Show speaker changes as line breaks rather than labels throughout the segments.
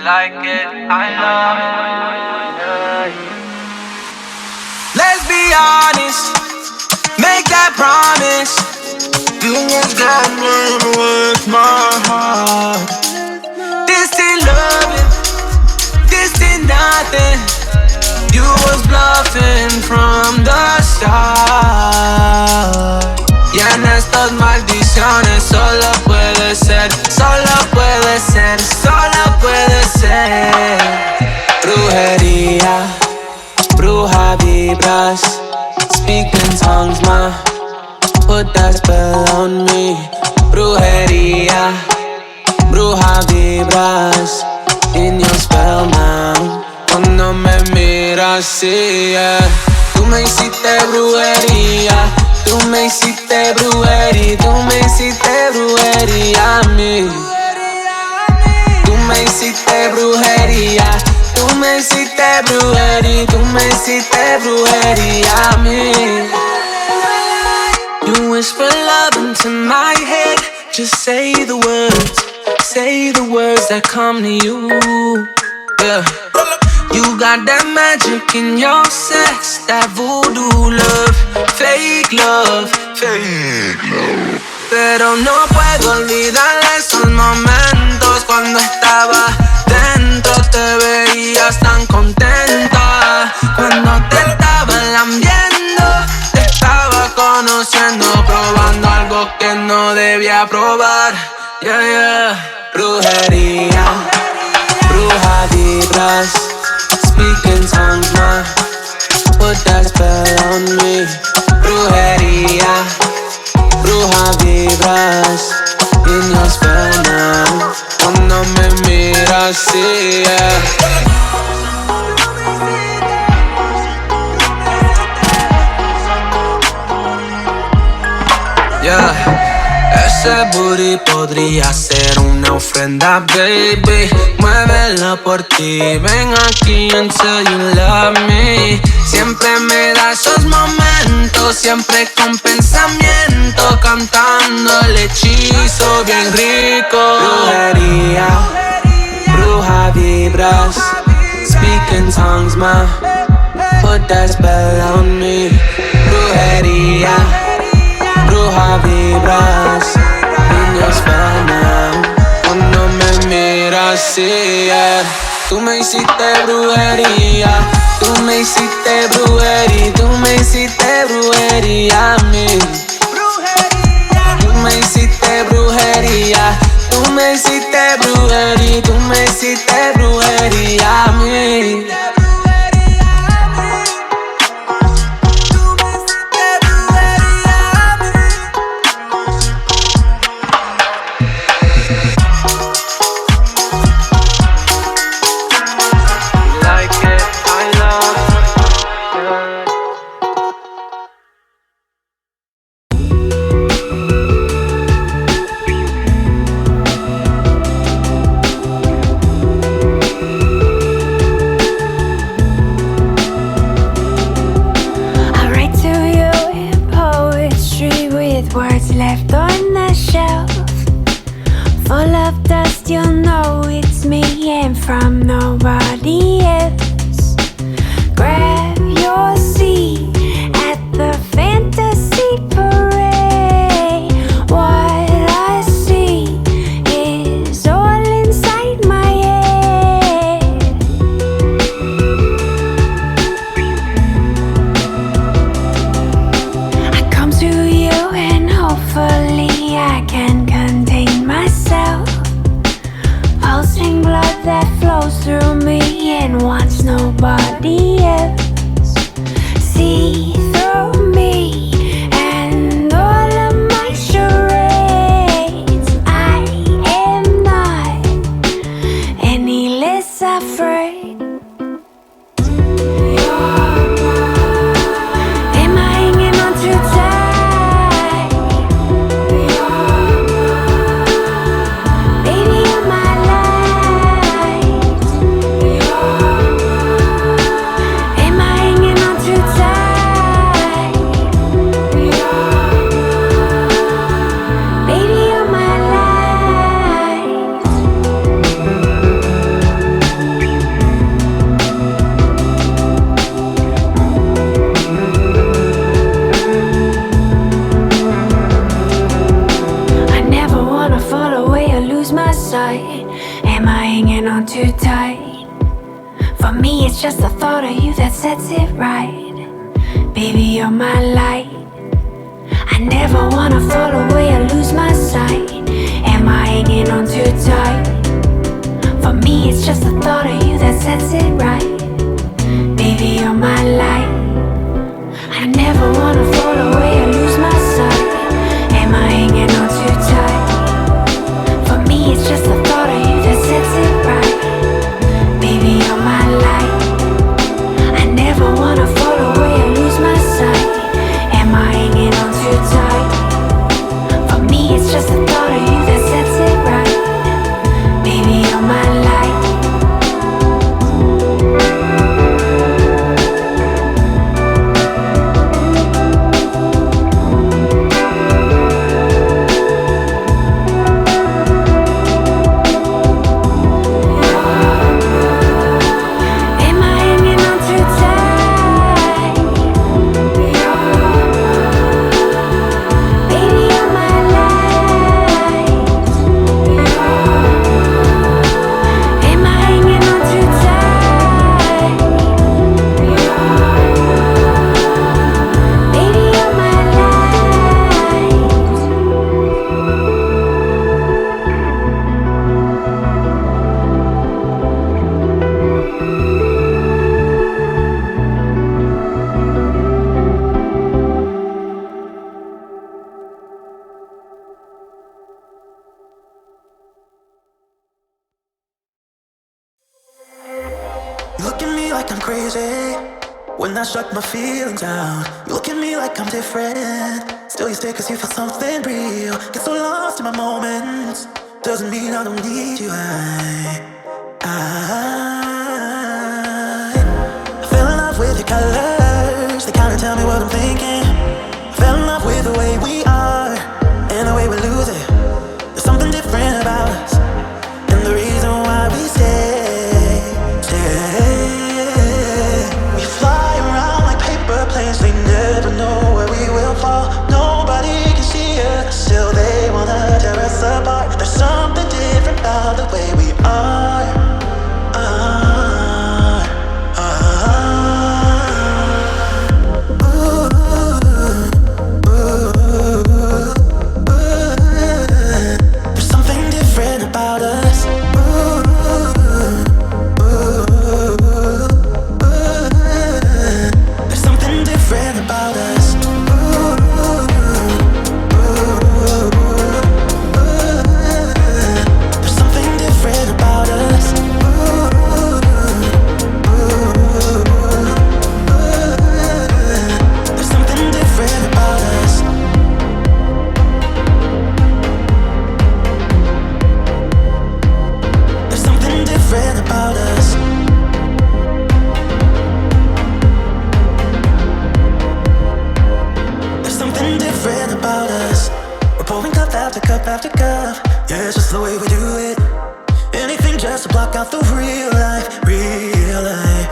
like it, I love it.
Let's be honest, make that promise. You was gambling with my heart. This ain't loving, this ain't nothing. You was bluffing from the start. Y en estas maldiciones solo puede ser, solo puede ser, solo puede ser. Brujería, bruja vibras, speak in tongues, ma. Put that spell on me. Brujería, bruja vibras, in your spell, man. Cuando me miras, sí, yeah. Tú me hiciste brujería, tú me hiciste brujería, tú me hiciste brujería a mí. Tú me hiciste brujería, tú me hiciste brujería, tú me hiciste brujería a mí. You whisper love into my head, just say the words that come to you, yeah. You got that magic in your sex, that voodoo love, fake love, fake love. Pero no puedo olvidar esos momentos cuando estaba dentro, te veías tan contenta. Cuando te estaba lambiendo, te estaba conociendo, probando algo que no debía probar, yeah, yeah. Brujería, bruja vibras, speak in tongues, ma. Put that spell on me. Brujería, bruja vibras, in your spell now. Cuando me miras, sí, yeah. Yeah. Ese booty podría ser una ofrenda, baby. Muévelo por ti, ven aquí until you love me. Siempre me da esos momentos, siempre con pensamiento, cantando el hechizo bien rico. Brujería, bruja vibras, speak in tongues, ma. Put that spell on me. Brujería, bruja vibras, in your spell now. Cuando me miras, sí, yeah. Tú me hiciste brujería, tú me hiciste brujería, tú me hiciste brujería a mí. Tú me hiciste brujería, tú me hiciste brujería, tú me hiciste brujería a mí.
From nobody else. Grab your seat at the fantasy parade. What I see is all inside my head. I come to you and hopefully I can contain myself. Pulsing blood that flows through me. lose my sight? Am I hanging on too tight? For me, it's just the thought of you that sets it right. Baby, you're my light. I never wanna fall away or lose my sight. Am I hanging on too tight? For me, it's just the thought of you that sets it right. Baby, you're my light. I never wanna fall away or lose my sight. Am I hanging on too tight? For me, it's just the thought of you that sets it right. Baby, you're my light. I never wanna fall away or lose my sight. Am I hanging on too tight? For me, it's just the thought of you that sets it right. Baby, you're my light.
You look at me like I'm crazy when I shut my feelings down. You look at me like I'm different. Still you stay cause you feel something real. Get so lost in my moments. Doesn't mean I don't need you. I fell in love with your colors. They kinda tell me what I'm thinking. I fell in love with the way we are and the way we lose it. There's something different about us, and the reason why we stay. We fly around like paper planes. They never know where we will fall. Nobody can see us, still they wanna tear us apart. There's something different about the way we are. There's something different about us. There's something different about us. There's something different about us. There's something different about us. There's something different about us. There's something different about us. We're pouring cup after cup after cup. Yeah, it's just the way we do it. Anything just to block out the real life, real life.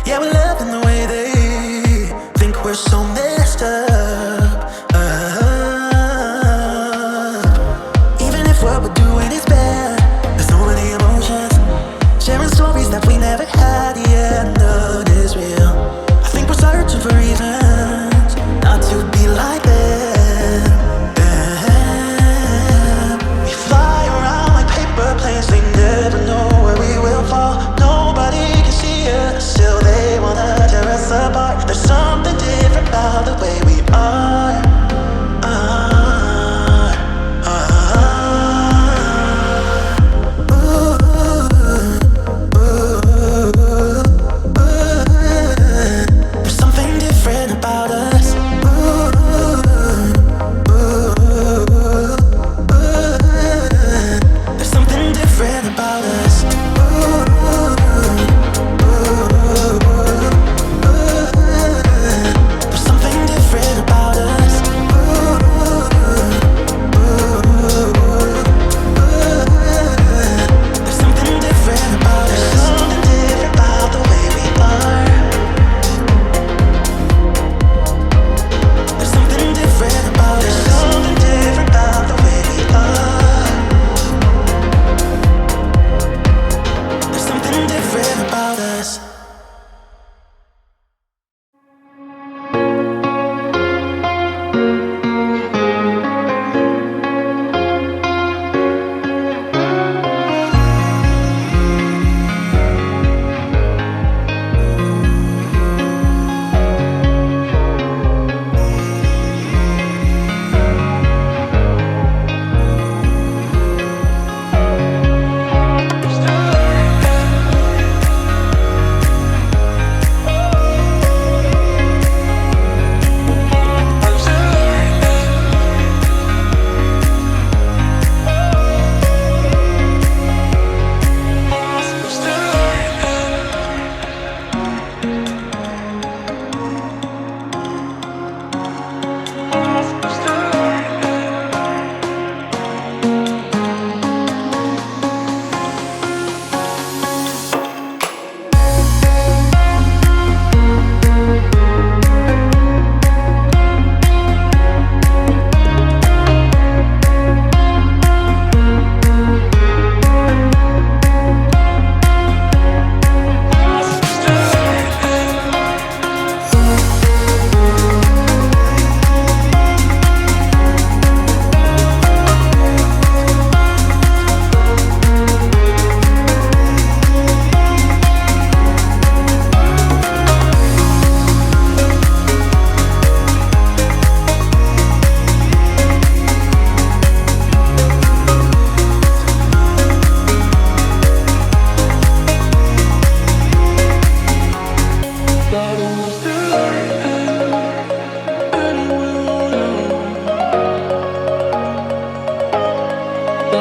Yeah, we're loving the way they think we're so messed up. Even if what we're doing is bad, there's so many emotions. Sharing stories that we never had, yeah, none is real. I think we're searching for reasons not to be like them. We fly around like paper planes. They never know where we will fall. Nobody can see us, still they wanna tear us apart. There's something different about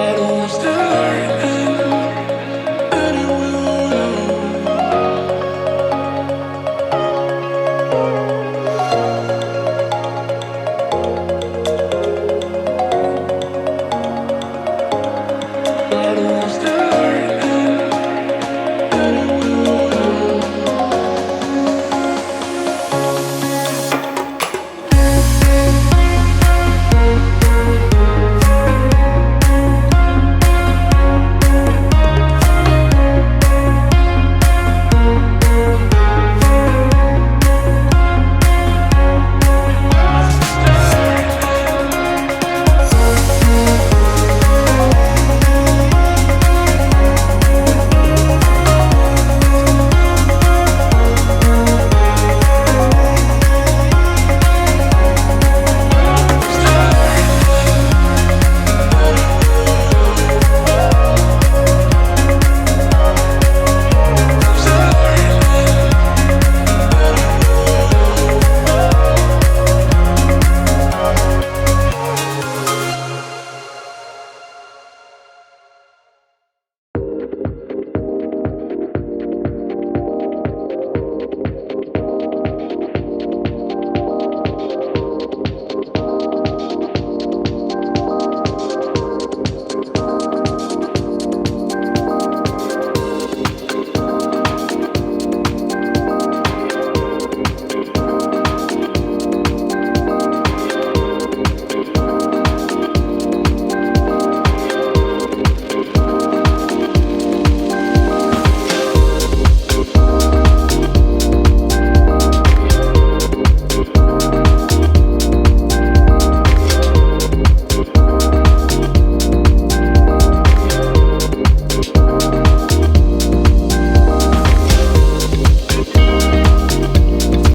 I don't wanna stay